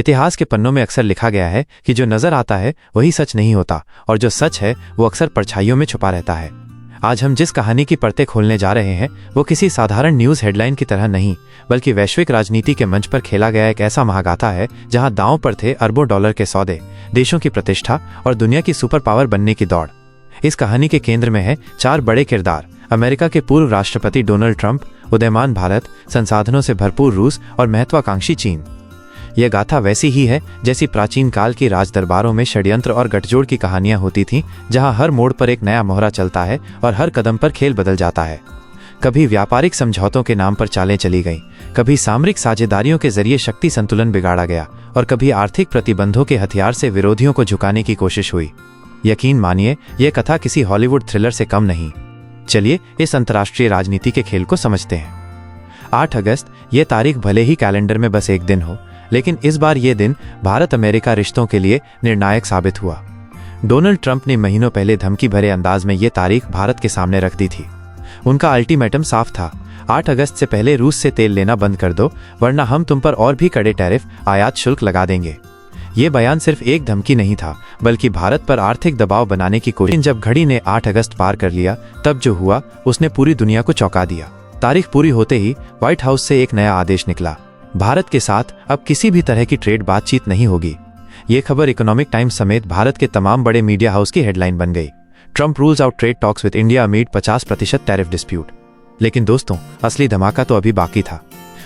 इतिहास के पन्नों में अक्सर लिखा गया है कि जो नजर आता है वही सच नहीं होता और जो सच है वो अक्सर परछाइयों में छुपा रहता है। आज हम जिस कहानी की परतें खोलने जा रहे हैं वो किसी साधारण न्यूज़ हेडलाइन की तरह नहीं, बल्कि वैश्विक राजनीति के मंच पर खेला गया एक ऐसा महागाथा है जहां दांव पर थे अरबों डॉलर के सौदे, देशों की प्रतिष्ठा और दुनिया की सुपर पावर बनने की दौड़। इस कहानी के केंद्र में है 4 बड़े किरदार: अमेरिका के पूर्व राष्ट्रपति डोनाल्ड ट्रंप, उदयमान भारत, संसाधनों से भरपूर रूस और महत्वाकांक्षी चीन। यह गाथा वैसी ही है जैसी प्राचीन काल की राजदरबारों में षड्यंत्र और गठजोड़ की कहानियां होती थीं, जहां हर मोड़ पर एक नया मोहरा चलता है और हर कदम पर खेल बदल जाता है। कभी व्यापारिक समझौतों के नाम पर चालें चली गईं, कभी सामरिक साझेदारियों के जरिए शक्ति संतुलन बिगाड़ा गया और कभी आर्थिक प्रतिबंधों के हथियार से विरोधियों को झुकाने की कोशिश हुई। यकीन मानिए, यह कथा किसी हॉलीवुड थ्रिलर से कम नहीं। चलिए इस अंतर्राष्ट्रीय राजनीति के खेल को समझते हैं। 8 अगस्त, ये तारीख भले ही कैलेंडर में बस एक दिन हो, लेकिन इस बार ये दिन भारत अमेरिका रिश्तों के लिए निर्णायक साबित हुआ। डोनाल्ड ट्रंप ने महीनों पहले धमकी भरे अंदाज में ये तारीख भारत के सामने रख दी थी। उनका अल्टीमेटम साफ था: 8 अगस्त से पहले रूस से तेल लेना बंद कर दो, वरना हम तुम पर और भी कड़े टैरिफ, आयात शुल्क लगा देंगे। ये बयान सिर्फ एक धमकी नहीं था, बल्कि भारत पर आर्थिक दबाव बनाने की कोशिश। जब घड़ी ने 8 अगस्त पार कर लिया, तब जो हुआ उसने पूरी दुनिया को चौंका दिया। तारीख पूरी होते ही व्हाइट हाउस से एक नया आदेश निकला: भारत के साथ अब किसी भी तरह की ट्रेड बातचीत नहीं होगी। ये खबर इकोनॉमिक टाइम्स समेत भारत के तमाम बड़े मीडिया हाउस की हेडलाइन बन गई। Trump rules out trade talks with India amid 50% tariff dispute. लेकिन दोस्तों, असली धमाका तो अभी बाकी था।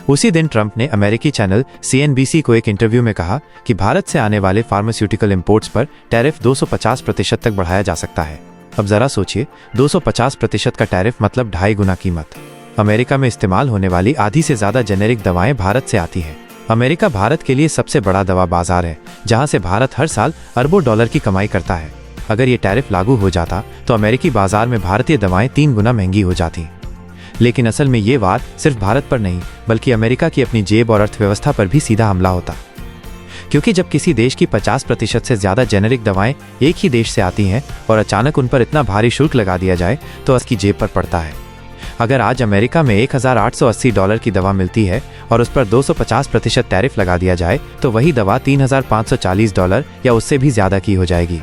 उसी दिन ट्रंप ने अमेरिकी चैनल CNBC को एक इंटरव्यू में कहा कि भारत से आने वाले फार्मास्यूटिकल इंपोर्ट्स पर टैरिफ 250% तक बढ़ाया जा सकता है। अब जरा सोचिए, 250% का टैरिफ मतलब 2.5 गुना कीमत। अमेरिका में इस्तेमाल होने वाली आधी से ज्यादा जेनेरिक दवाएं भारत से आती हैं। अमेरिका भारत के लिए सबसे बड़ा दवा बाजार है, जहां से भारत हर साल अरबों डॉलर की कमाई करता है। अगर ये टैरिफ लागू हो जाता तो अमेरिकी बाजार में भारतीय दवाएं 3 गुना महंगी हो जाती। लेकिन असल में ये वार सिर्फ भारत पर नहीं, बल्कि अमेरिका की अपनी जेब और अर्थव्यवस्था पर भी सीधा हमला होता। क्योंकि जब किसी देश की 50% से ज्यादा जेनेरिक दवाएं एक ही देश से आती हैं और अचानक उन पर इतना भारी शुल्क लगा दिया जाए तो उसकी जेब पर पड़ता है। अगर आज अमेरिका में $1880 की दवा मिलती है और उस पर 250% टैरिफ लगा दिया जाए तो वही दवा $3540 या उससे भी ज्यादा की हो जाएगी।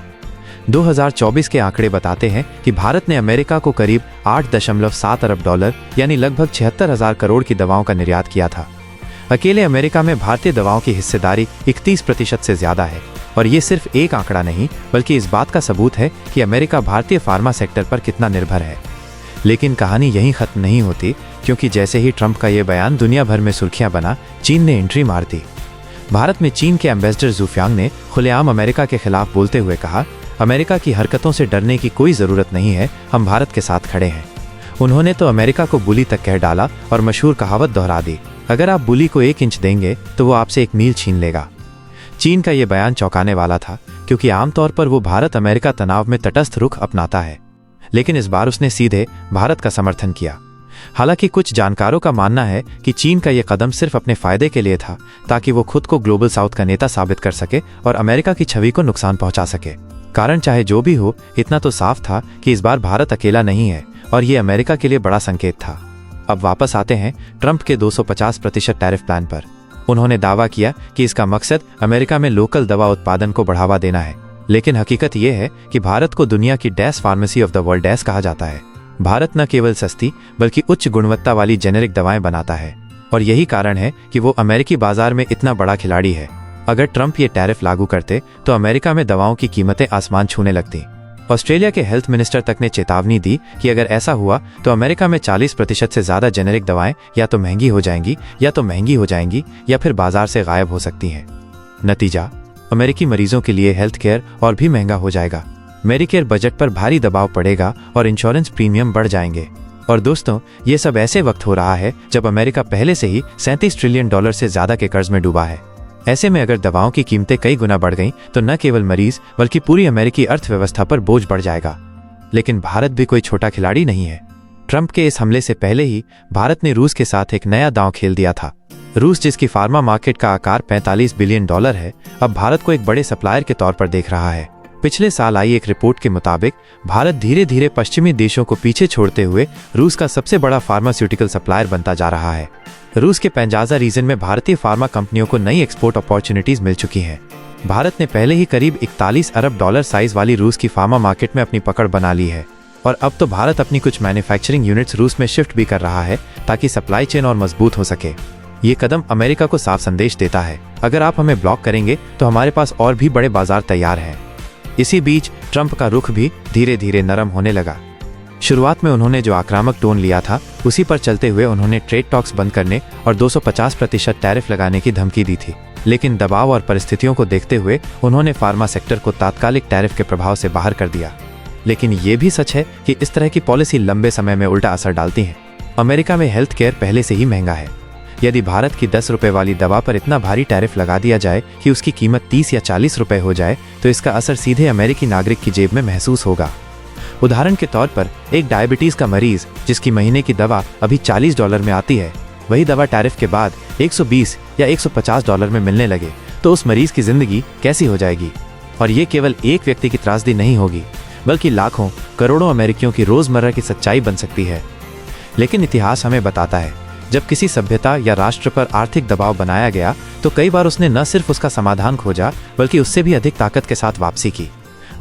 2024 के आंकड़े बताते हैं कि भारत ने अमेरिका को करीब $8.7 अरब यानी लगभग 76,000 करोड़ की दवाओं का निर्यात किया था। अकेले अमेरिका में भारतीय दवाओं की हिस्सेदारी 31% से ज्यादा है। और ये सिर्फ एक आंकड़ा नहीं, बल्कि इस बात का सबूत है कि अमेरिका भारतीय फार्मा सेक्टर पर कितना निर्भर है। लेकिन कहानी यहीं खत्म नहीं होती, क्योंकि जैसे ही ट्रंप का ये बयान दुनिया भर में सुर्खियां बना, चीन ने एंट्री मार दी। भारत में चीन के एम्बेसडर जू फियांग ने खुलेआम अमेरिका के खिलाफ बोलते हुए कहा, अमेरिका की हरकतों से डरने की कोई जरूरत नहीं है, हम भारत के साथ खड़े हैं। उन्होंने तो अमेरिका को बुली तक कह डाला और मशहूर कहावत दोहरा दी, अगर आप बुली को 1 इंच देंगे तो वो आपसे 1 मील छीन लेगा। चीन का ये बयान चौंकाने वाला था, क्योंकि आमतौर पर वो भारत अमेरिका तनाव में तटस्थ रुख अपनाता है। लेकिन इस बार उसने सीधे भारत का समर्थन किया। हालांकि कुछ जानकारों का मानना है कि चीन का यह कदम सिर्फ अपने फायदे के लिए था, ताकि वो खुद को ग्लोबल साउथ का नेता साबित कर सके और अमेरिका की छवि को नुकसान पहुंचा सके। कारण चाहे जो भी हो, इतना तो साफ था कि इस बार भारत अकेला नहीं है और ये अमेरिका के लिए बड़ा संकेत था। अब वापस आते हैं ट्रंप के 250% टैरिफ प्लान पर। उन्होंने दावा किया कि इसका मकसद अमेरिका में लोकल दवा उत्पादन को बढ़ावा देना है। लेकिन हकीकत यह है कि भारत को दुनिया की dash pharmacy of the world dash कहा जाता है। भारत न केवल सस्ती बल्कि उच्च गुणवत्ता वाली जेनेरिक दवाएं बनाता है, और यही कारण है कि वो अमेरिकी बाजार में इतना बड़ा खिलाड़ी है। अगर ट्रंप ये टैरिफ लागू करते तो अमेरिका में दवाओं की कीमतें आसमान छूने लगती। ऑस्ट्रेलिया के हेल्थ मिनिस्टर तक ने चेतावनी दी कि अगर ऐसा हुआ तो अमेरिका में 40% से ज्यादा जेनेरिक दवाएं या तो महंगी हो जाएंगी या फिर बाजार से गायब हो सकती हैं। नतीजा, अमेरिकी मरीजों के लिए हेल्थ केयर और भी महंगा हो जाएगा। मेडिकेयर बजट पर भारी दबाव पड़ेगा और इंश्योरेंस प्रीमियम बढ़ जाएंगे। और दोस्तों, ये सब ऐसे वक्त हो रहा है जब अमेरिका पहले से ही $37 ट्रिलियन से ज्यादा के कर्ज में डूबा है। ऐसे में अगर दवाओं की कीमतें कई गुना बढ़ गईं तो न केवल मरीज बल्कि पूरी अमेरिकी अर्थव्यवस्था पर बोझ बढ़ जाएगा। लेकिन भारत भी कोई छोटा खिलाड़ी नहीं है। ट्रंप के इस हमले से पहले ही भारत ने रूस के साथ एक नया दांव खेल दिया था। रूस, जिसकी फार्मा मार्केट का आकार $45 बिलियन है, अब भारत को एक बड़े सप्लायर के तौर पर देख रहा है। पिछले साल आई एक रिपोर्ट के मुताबिक भारत धीरे धीरे पश्चिमी देशों को पीछे छोड़ते हुए रूस का सबसे बड़ा फार्मास्यूटिकल सप्लायर बनता जा रहा है। रूस के पेंजाजा रीजन में भारतीय फार्मा कंपनियों को नई एक्सपोर्ट अपॉर्चुनिटीज मिल चुकी हैं। भारत ने पहले ही करीब 41 अरब डॉलर साइज वाली रूस की फार्मा मार्केट में अपनी पकड़ बना ली है और अब तो भारत अपनी कुछ मैन्युफैक्चरिंग यूनिट्स रूस में शिफ्ट भी कर रहा है ताकि सप्लाई चेन और मजबूत हो सके। ये कदम अमेरिका को साफ संदेश देता है, अगर आप हमें ब्लॉक करेंगे तो हमारे पास और भी बड़े बाजार तैयार हैं। इसी बीच ट्रंप का रुख भी धीरे धीरे नरम होने लगा। शुरुआत में उन्होंने जो आक्रामक टोन लिया था उसी पर चलते हुए उन्होंने ट्रेड टॉक्स बंद करने और 250% टैरिफ लगाने की धमकी दी थी, लेकिन दबाव और परिस्थितियों को देखते हुए उन्होंने फार्मा सेक्टर को तात्कालिक टैरिफ के प्रभाव से बाहर कर दिया। लेकिन ये भी सच है कि इस तरह की पॉलिसी लंबे समय में उल्टा असर डालती है। अमेरिका में हेल्थ केयर पहले से ही महंगा है। यदि भारत की 10 रुपए वाली दवा पर इतना भारी टैरिफ लगा दिया जाए कि उसकी कीमत 30 या 40 रुपए हो जाए तो इसका असर सीधे अमेरिकी नागरिक की जेब में महसूस होगा। उदाहरण के तौर पर एक डायबिटीज का मरीज जिसकी महीने की दवा अभी $40 में आती है, वही दवा टैरिफ के बाद 120 या 150 डॉलर में मिलने लगे तो उस मरीज की जिंदगी कैसी हो जाएगी। और ये केवल एक व्यक्ति की त्रासदी नहीं होगी, बल्कि लाखों करोड़ों अमेरिकियों की रोजमर्रा की सच्चाई बन सकती है। लेकिन इतिहास हमें बताता है, जब किसी सभ्यता या राष्ट्र पर आर्थिक दबाव बनाया गया तो कई बार उसने न सिर्फ उसका समाधान खोजा बल्कि उससे भी अधिक ताकत के साथ वापसी की।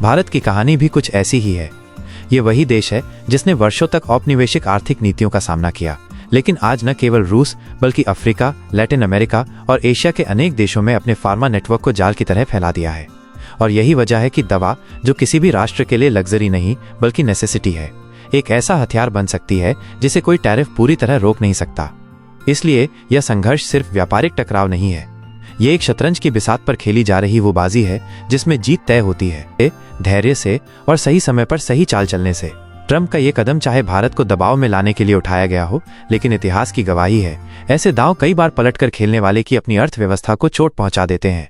भारत की कहानी भी कुछ ऐसी ही है। ये वही देश है जिसने वर्षों तक औपनिवेशिक आर्थिक नीतियों का सामना किया, लेकिन आज न केवल रूस बल्कि अफ्रीका, लैटिन अमेरिका और एशिया के अनेक देशों में अपने फार्मा नेटवर्क को जाल की तरह फैला दिया है। और यही वजह है कि दवा, जो किसी भी राष्ट्र के लिए लग्जरी नहीं बल्कि नेसेसिटी है, एक ऐसा हथियार बन सकती है जिसे कोई टैरिफ पूरी तरह रोक नहीं सकता। इसलिए यह संघर्ष सिर्फ व्यापारिक टकराव नहीं है, ये एक शतरंज की बिसात पर खेली जा रही वो बाजी है जिसमें जीत तय होती है धैर्य से और सही समय पर सही चाल चलने से। ट्रंप का ये कदम चाहे भारत को दबाव में लाने के लिए उठाया गया हो, लेकिन इतिहास की गवाही है ऐसे दांव कई बार पलटकर खेलने वाले की अपनी अर्थव्यवस्था को चोट पहुंचा देते हैं।